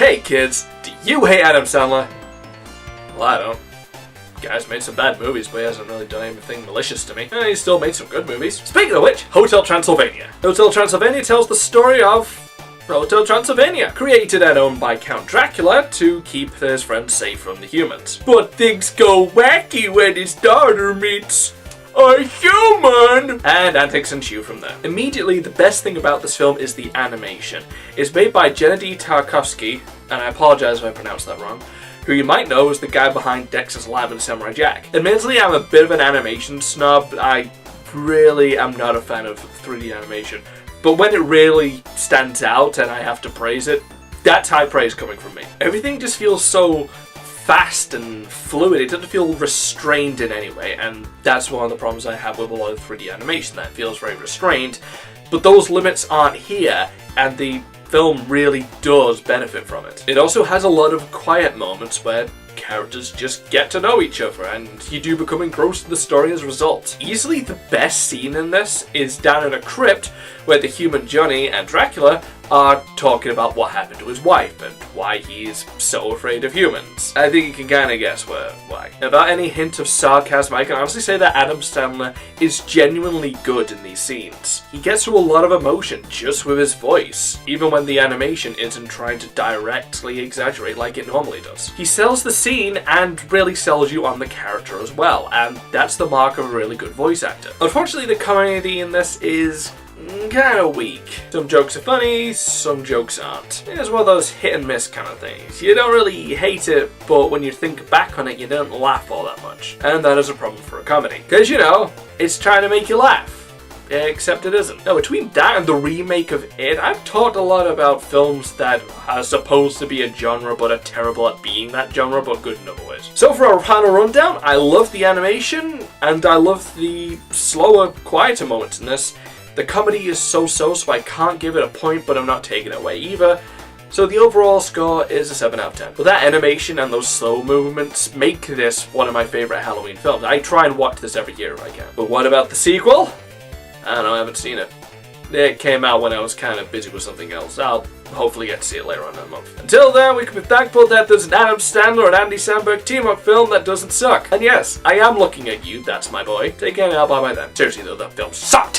Hey kids, do you hate Adam Sandler? Well, I don't. The guy's made some bad movies, but he hasn't really done anything malicious to me. He's still made some good movies. Speaking of which, Hotel Transylvania. Hotel Transylvania tells the story of Hotel Transylvania, created and owned by Count Dracula to keep his friends safe from the humans. But things go wacky when his daughter meets a human! And antics ensue from there. Immediately, the best thing about this film is the animation. It's made by Gennady Tarkovsky, and I apologize if I pronounced that wrong, who you might know is the guy behind Dexter's Lab and Samurai Jack. Admittedly, I'm a bit of an animation snob. I really am not a fan of 3D animation. But when it really stands out and I have to praise it, that's high praise coming from me. Everything just feels so fast and fluid. It doesn't feel restrained in any way, and that's one of the problems I have with a lot of 3D animation, that it feels very restrained. But those limits aren't here, and the film really does benefit from it. It also has a lot of quiet moments where characters just get to know each other, and you do become engrossed in the story as a result. Easily the best scene in this is down in a crypt where the human Johnny and Dracula are talking about what happened to his wife and why he's so afraid of humans. I think you can kind of guess why. Without any hint of sarcasm, I can honestly say that Adam Sandler is genuinely good in these scenes. He gets through a lot of emotion just with his voice, even when the animation isn't trying to directly exaggerate like it normally does. He sells the scene and really sells you on the character as well, and that's the mark of a really good voice actor. Unfortunately, the comedy in this is kind of weak. Some jokes are funny, some jokes aren't. It's one of those hit and miss kind of things. You don't really hate it, but when you think back on it, you don't laugh all that much. And that is a problem for a comedy. Because, you know, it's trying to make you laugh. Except it isn't. Now, between that and the remake of It, I've talked a lot about films that are supposed to be a genre but are terrible at being that genre, but good in other ways. So for our final rundown, I love the animation, and I love the slower, quieter moments in this. The comedy is so-so, so I can't give it a point, but I'm not taking it away either. So the overall score is a 7 out of 10. But that animation and those slow movements make this one of my favorite Halloween films. I try and watch this every year if I can. But what about the sequel? I don't know, I haven't seen it. It came out when I was kind of busy with something else. I'll hopefully get to see it later on in the month. Until then, we can be thankful that there's an Adam Sandler and Andy Samberg team-up film that doesn't suck. And yes, I am looking at you, that's my boy. Take care now, bye-bye then. Seriously though, that film sucked!